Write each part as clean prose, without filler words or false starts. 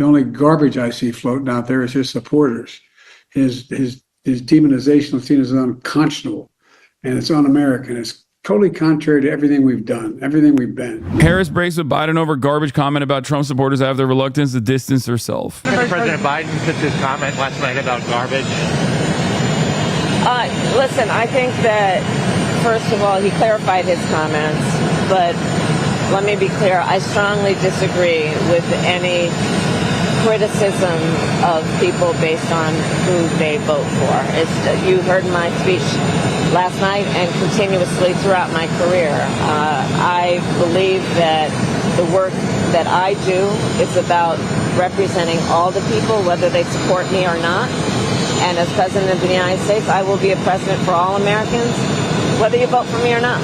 The only garbage I see floating out there is his supporters. His demonization of seen as unconscionable, and it's un-American. It's totally contrary to everything we've done, everything we've been. Harris breaks with Biden over garbage comment about Trump supporters have their reluctance to distance herself. President Biden took his comment last night about garbage. Listen, I think that, first of all, he clarified his comments, but let me be clear, I strongly disagree with any criticism of people based on who they vote for. You heard my speech last night and continuously throughout my career. I believe that the work that I do is about representing all the people, whether they support me or not. And as President of the United States, I will be a president for all Americans, whether you vote for me or not.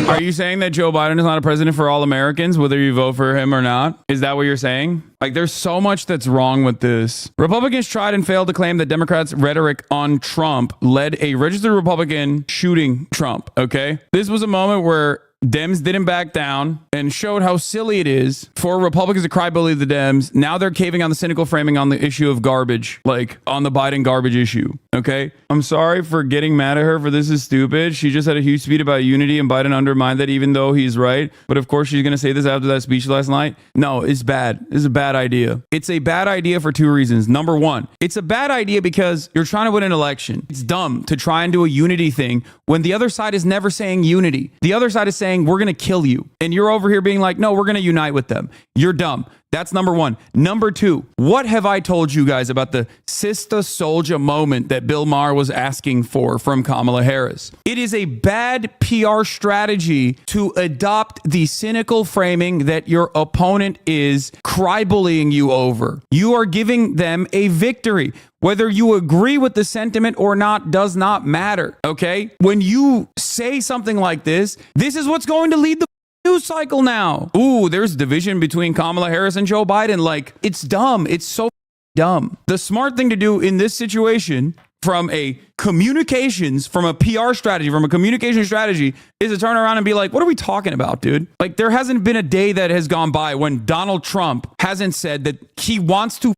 Are you saying that Joe Biden is not a president for all Americans, whether you vote for him or not? Is that what you're saying? Like, there's so much that's wrong with this. Republicans tried and failed to claim that Democrats' rhetoric on Trump led a registered Republican shooting Trump, okay? This was a moment where Dems didn't back down and showed how silly it is for Republicans to cry bully the Dems. Now they're caving on the cynical framing on the issue of garbage, like on the Biden garbage issue. Okay. I'm sorry for getting mad at her for this is stupid. She just had a huge speech about unity and Biden undermined that even though he's right. But of course she's going to say this after that speech last night. No, it's bad. It's a bad idea. It's a bad idea for two reasons. Number one, it's a bad idea because you're trying to win an election. It's dumb to try and do a unity thing when the other side is never saying unity. The other side is saying, we're going to kill you. And you're over here being like, no, we're going to unite with them. You're dumb. That's number one. Number two, what have I told you guys about the Sister Soldier moment that Bill Maher was asking for from Kamala Harris? It is a bad PR strategy to adopt the cynical framing that your opponent is cry bullying you over. You are giving them a victory. Whether you agree with the sentiment or not does not matter, okay? When you say something like this is what's going to lead the news cycle now. Ooh, there's division between Kamala Harris and Joe Biden. Like, it's dumb. It's so dumb. The smart thing to do in this situation from a communication strategy is to turn around and be like, what are we talking about, dude? Like, there hasn't been a day that has gone by when Donald Trump hasn't said that he wants to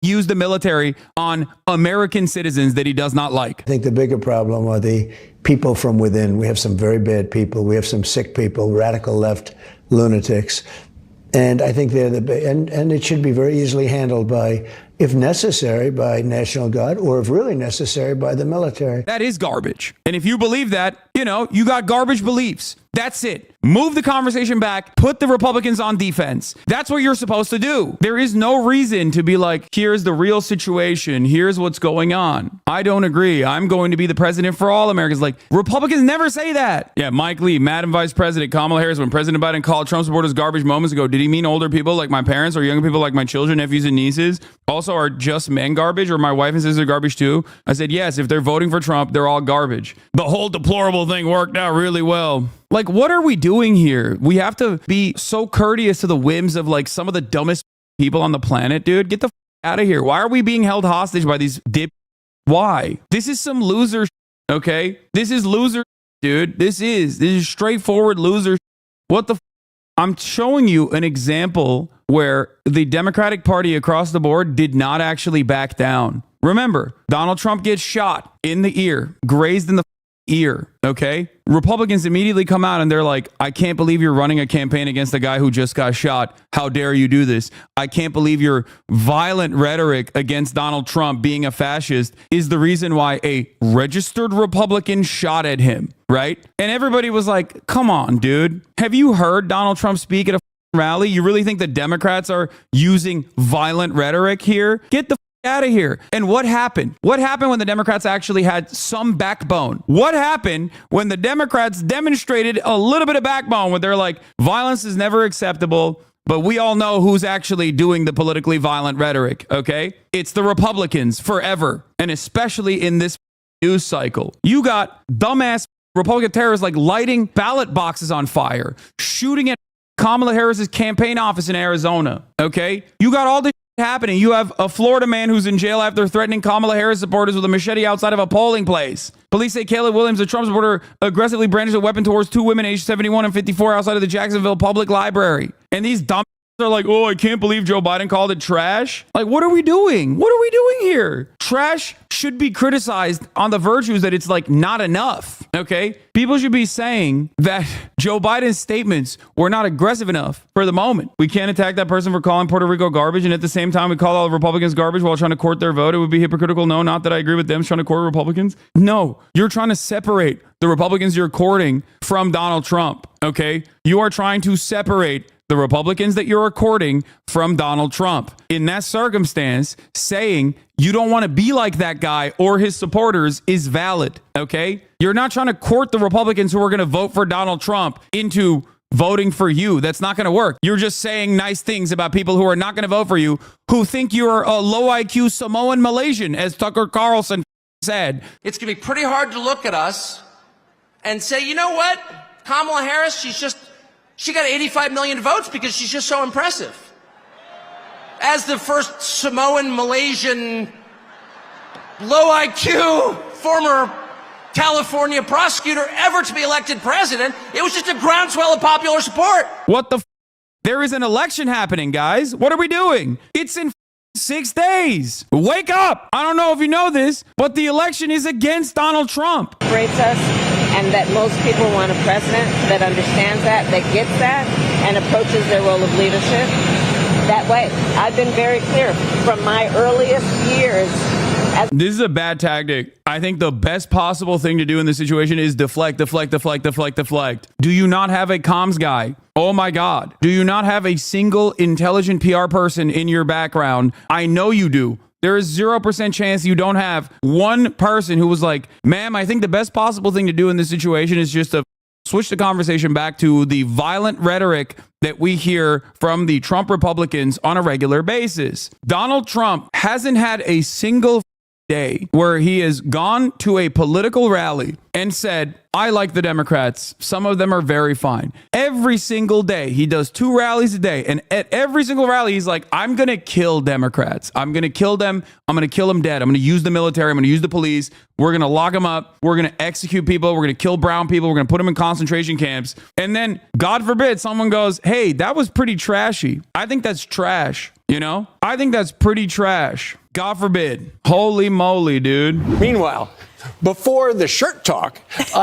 use the military on American citizens that he does not like. I think the bigger problem are the people from within. We have some very bad people. We have some sick people, radical left lunatics. And I think they're and it should be very easily handled by, if necessary, by National Guard, or if really necessary, by the military. That is garbage. And if you believe that, you got garbage beliefs. That's it. Move the conversation back. Put the Republicans on defense. That's what you're supposed to do. There is no reason to be like, here's the real situation. Here's what's going on. I don't agree. I'm going to be the president for all Americans. Like, Republicans never say that. Yeah, Mike Lee, Madam Vice President Kamala Harris, when President Biden called Trump supporters garbage moments ago, did he mean older people like my parents or younger people like my children, nephews, and nieces? Also, are just men garbage or my wife and sister garbage too? I said, yes, if they're voting for Trump, they're all garbage. The whole deplorable thing worked out really well. Like, what are we doing here? We have to be so courteous to the whims of like some of the dumbest people on the planet, dude. Get the out of here. Why are we being held hostage by these dip? Why? This is some loser, okay? This is loser, dude. This is straightforward loser. What the I'm showing you an example where the Democratic Party across the board did not actually back down. Remember, Donald Trump gets shot in the ear, grazed in the ear, okay? Republicans immediately come out and they're like, I can't believe you're running a campaign against a guy who just got shot. How dare you do this? I can't believe your violent rhetoric against Donald Trump being a fascist is the reason why a registered Republican shot at him, right? And everybody was like, come on, dude. Have you heard Donald Trump speak at a rally? You really think the Democrats are using violent rhetoric here? Get the out of here. And what happened? What happened when the Democrats actually had some backbone? What happened when the Democrats demonstrated a little bit of backbone where they're like, violence is never acceptable, but we all know who's actually doing the politically violent rhetoric, okay? It's the Republicans forever, and especially in this news cycle. You got dumbass Republican terrorists like lighting ballot boxes on fire, shooting at Kamala Harris's campaign office in Arizona, okay? You got all this happening. You have a Florida man who's in jail after threatening Kamala Harris supporters with a machete outside of a polling place. Police say Caleb Williams, a Trump supporter, aggressively brandished a weapon towards two women aged 71 and 54 outside of the Jacksonville Public Library. And these dumb are like, oh, I can't believe Joe Biden called it trash. Like, what are we doing? What are we doing here? Trash should be criticized on the virtues that it's like not enough. Okay. People should be saying that Joe Biden's statements were not aggressive enough for the moment. We can't attack that person for calling Puerto Rico garbage. And at the same time, we call all Republicans garbage while trying to court their vote. It would be hypocritical. No, not that I agree with them trying to court Republicans. No, you're trying to separate the Republicans you're courting from Donald Trump. Okay. You are trying to separate the Republicans that you're courting from Donald Trump. In that circumstance, saying you don't want to be like that guy or his supporters is valid, okay? You're not trying to court the Republicans who are going to vote for Donald Trump into voting for you. That's not going to work. You're just saying nice things about people who are not going to vote for you, who think you're a low IQ Samoan Malaysian, as Tucker Carlson said. It's going to be pretty hard to look at us and say, you know what? Kamala Harris, she got 85 million votes because she's just so impressive. As the first Samoan Malaysian low IQ former California prosecutor ever to be elected president, it was just a groundswell of popular support. What the There is an election happening, guys. What are we doing? It's in 6 days. Wake up. I don't know if you know this, but the election is against Donald Trump. Separates us, and that most people want a president that understands that gets that, and approaches their role of leadership that way. I've been very clear from my earliest years. This is a bad tactic. I think the best possible thing to do in this situation is deflect. Do you not have a comms guy? Oh my God. Do you not have a single intelligent PR person in your background? I know you do. There is 0% chance you don't have one person who was like, ma'am, I think the best possible thing to do in this situation is just to switch the conversation back to the violent rhetoric that we hear from the Trump Republicans on a regular basis. Donald Trump hasn't had a single day where he has gone to a political rally and said, I like the Democrats. Some of them are very fine. Every single day, he does 2 rallies a day. And at every single rally, he's like, I'm going to kill Democrats. I'm going to kill them. I'm going to kill them dead. I'm going to use the military. I'm going to use the police. We're going to lock them up. We're going to execute people. We're going to kill brown people. We're going to put them in concentration camps. And then, God forbid, someone goes, hey, that was pretty trashy. I think that's trash. You know, I think that's pretty trash. God forbid. Holy moly, dude. Meanwhile, before the shirt talk,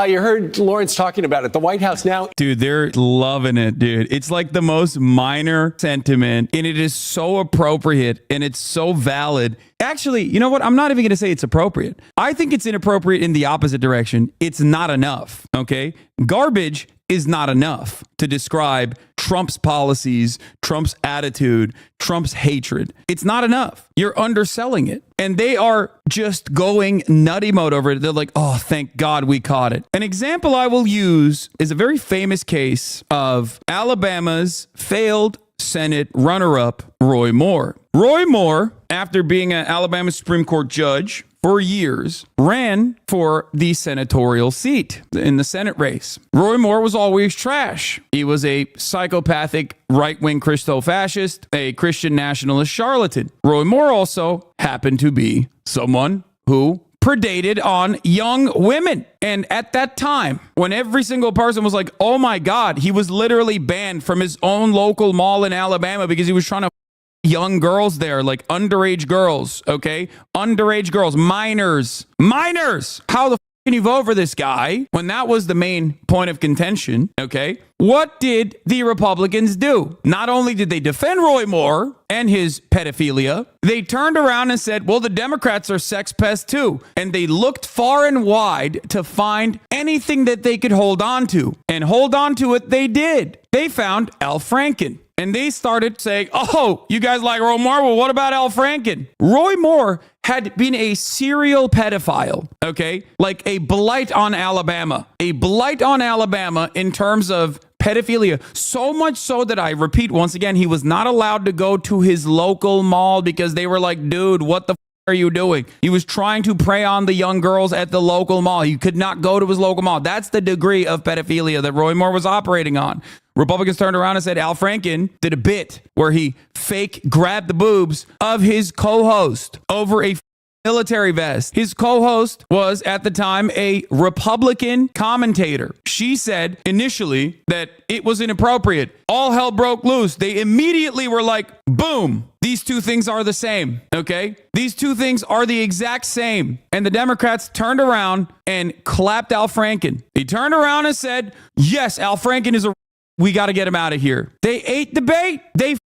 you heard Lawrence talking about it. The White House now. Dude, they're loving it, dude. It's like the most minor sentiment, and it is so appropriate, and it's so valid. Actually, you know what? I'm not even going to say it's appropriate. I think it's inappropriate in the opposite direction. It's not enough, okay? Garbage is not enough to describe Trump's policies, Trump's attitude, Trump's hatred. It's not enough. You're underselling it. And they are just going nutty mode over it. They're like, oh, thank God we caught it. An example I will use is a very famous case of Alabama's failed Senate runner-up, Roy Moore. Roy Moore, after being an Alabama Supreme Court judge for years, ran for the senatorial seat in the Senate race. Roy Moore was always trash. He was a psychopathic right-wing Christo-fascist, a Christian nationalist charlatan. Roy Moore also happened to be someone who predated on young women. And at that time, when every single person was like, oh my God, he was literally banned from his own local mall in Alabama because he was trying to young girls there, like underage girls, okay? Underage girls, minors. How the can you vote for this guy when that was the main point of contention, okay? What did the Republicans do? Not only did they defend Roy Moore and his pedophilia, they turned around and said, well, the Democrats are sex pests too. And they looked far and wide to find anything that they could hold on to. And hold on to it they did. They found Al Franken. And they started saying, oh, you guys like Roy Moore? Well, what about Al Franken? Roy Moore had been a serial pedophile, okay? Like a blight on Alabama. A blight on Alabama in terms of pedophilia. So much so that I repeat once again, he was not allowed to go to his local mall because they were like, dude, what the are you doing? He was trying to prey on the young girls at the local mall. He could not go to his local mall. That's the degree of pedophilia that Roy Moore was operating on. Republicans turned around and said Al Franken did a bit where he fake grabbed the boobs of his co-host over a military vest. His co-host was at the time a Republican commentator. She said initially that it was inappropriate. All hell broke loose. They immediately were like, boom, these two things are the same. Okay? These two things are the exact same. And the Democrats turned around and clapped Al Franken. He turned around and said, yes, Al Franken is we got to get him out of here. They ate the bait. They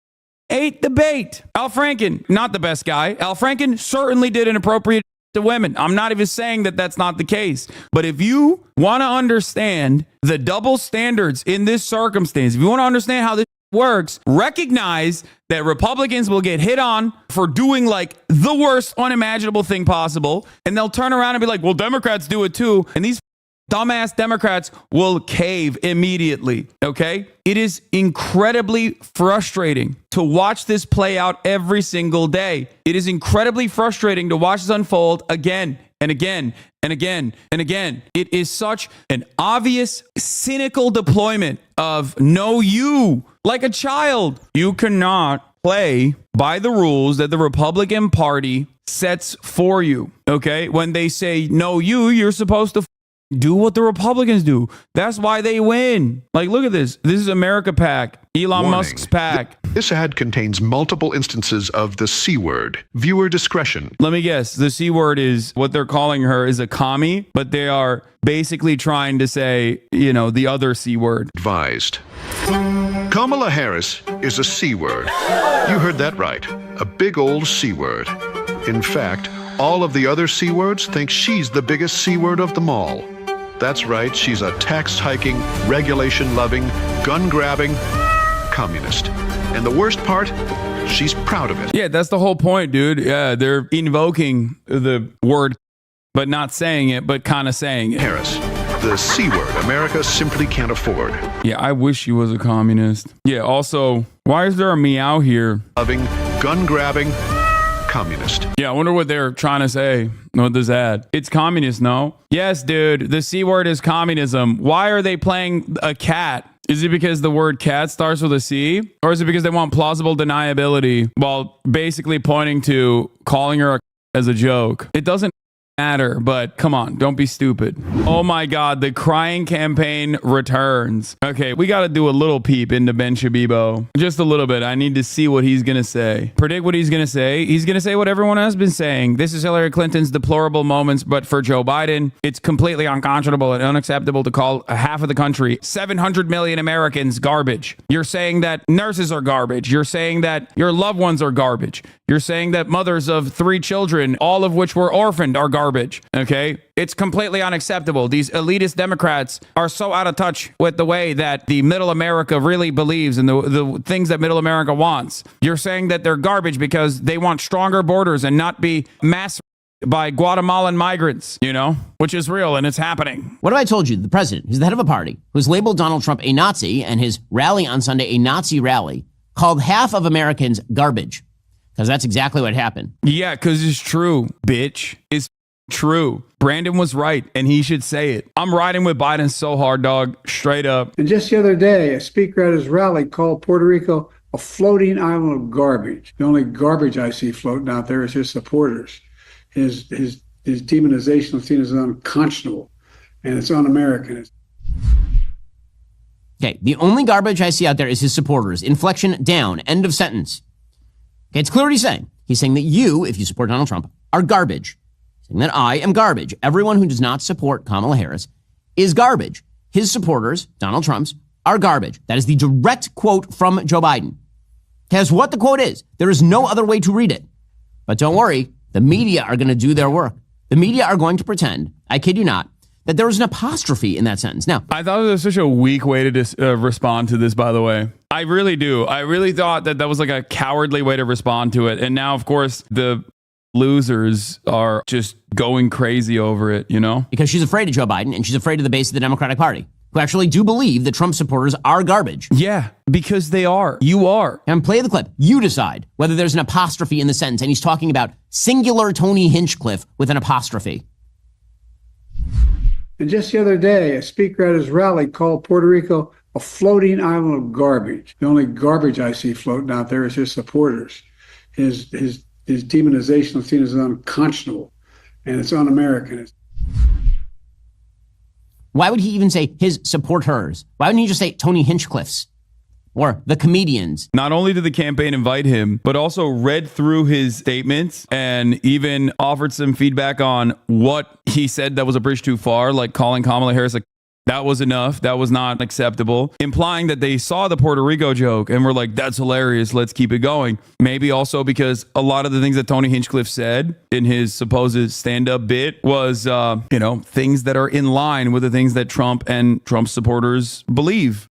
ate the bait. Al Franken, not the best guy. Al Franken certainly did inappropriate to women. I'm not even saying that that's not the case. But if you want to understand the double standards in this circumstance, if you want to understand how this works, recognize that Republicans will get hit on for doing like the worst unimaginable thing possible. And they'll turn around and be like, well, Democrats do it too. And these dumbass Democrats will cave immediately, okay? It is incredibly frustrating to watch this play out every single day. It is incredibly frustrating to watch this unfold again and again and again and again. It is such an obvious, cynical deployment of no you, like a child. You cannot play by the rules that the Republican Party sets for you, okay? When they say no you, you're supposed to do what the Republicans do. That's why they win. Like, look at this. This is America PAC, Elon Musk's PAC. This ad contains multiple instances of the C word. Viewer discretion. Let me guess. The C word is what they're calling her is a commie, but they are basically trying to say, you know, the other C word. Advised. Kamala Harris is a C word. You heard that right. A big old C word. In fact, all of the other C words think she's the biggest C word of them all. That's right, she's a tax-hiking, regulation-loving, gun-grabbing communist. And the worst part, she's proud of it. Yeah, that's the whole point, dude. Yeah, they're invoking the word, but not saying it, but kind of saying it. Harris, the C word America simply can't afford. Yeah, I wish she was a communist. Yeah, also, why is there a meow here? Loving, gun-grabbing communist. Yeah, I wonder what they're trying to say with this ad. It's communist, no? Yes, dude, the C word is communism. Why are they playing a cat? Is it because the word cat starts with a C? Or is it because they want plausible deniability while basically pointing to calling her as a joke? It doesn't matter, but come on, don't be stupid. Oh my God, the crying campaign returns. Okay, we got to do a little peep into Ben Shabibo. Just a little bit. I need to see what he's going to say. Predict what he's going to say. He's going to say what everyone has been saying. This is Hillary Clinton's deplorable moments, but for Joe Biden, it's completely unconscionable and unacceptable to call half of the country, 700 million Americans, garbage. You're saying that nurses are garbage. You're saying that your loved ones are garbage. You're saying that mothers of 3 children, all of which were orphaned, are garbage. Okay? It's completely unacceptable. These elitist Democrats are so out of touch with the way that the middle America really believes in the things that middle America wants. You're saying that they're garbage because they want stronger borders and not be massacred by Guatemalan migrants, you know, which is real and it's happening. What have I told you? The president, who's the head of a party, who's labeled Donald Trump a Nazi and his rally on Sunday a Nazi rally, called half of Americans garbage. Because that's exactly what happened. Yeah, because it's true, bitch. It's true. Brandon was right, and he should say it. I'm riding with Biden so hard, dog. Straight up. And just the other day, a speaker at his rally called Puerto Rico a floating island of garbage. The only garbage I see floating out there is his supporters. His demonization of things is unconscionable, and it's un-American. Okay, the only garbage I see out there is his supporters. Inflection down. End of sentence. Okay, it's clear what he's saying. He's saying that you, if you support Donald Trump, are garbage. He's saying that I am garbage. Everyone who does not support Kamala Harris is garbage. His supporters, Donald Trump's, are garbage. That is the direct quote from Joe Biden. That's what the quote is. There is no other way to read it. But don't worry, the media are going to do their work. The media are going to pretend, I kid you not, that there was an apostrophe in that sentence. Now, I thought it was such a weak way to respond to this, by the way. I really do. I really thought that was like a cowardly way to respond to it. And now, of course, the losers are just going crazy over it, you know? Because she's afraid of Joe Biden and she's afraid of the base of the Democratic Party, who actually do believe that Trump supporters are garbage. Yeah, because they are. You are. And play the clip. You decide whether there's an apostrophe in the sentence. And he's talking about singular Tony Hinchcliffe with an apostrophe. And just the other day, a speaker at his rally called Puerto Rico a floating island of garbage. The only garbage I see floating out there is his supporters. His demonization of Latinos is unconscionable, and it's un-American. Why would he even say his supporters? Why wouldn't he just say Tony Hinchcliffe's or the comedians? Not only did the campaign invite him, but also read through his statements and even offered some feedback on what he said that was a bridge too far, like calling Kamala Harris a that was enough. That was not acceptable. Implying that they saw the Puerto Rico joke and were like, that's hilarious. Let's keep it going. Maybe also because a lot of the things that Tony Hinchcliffe said in his supposed stand-up bit was, things that are in line with the things that Trump and Trump's supporters believe.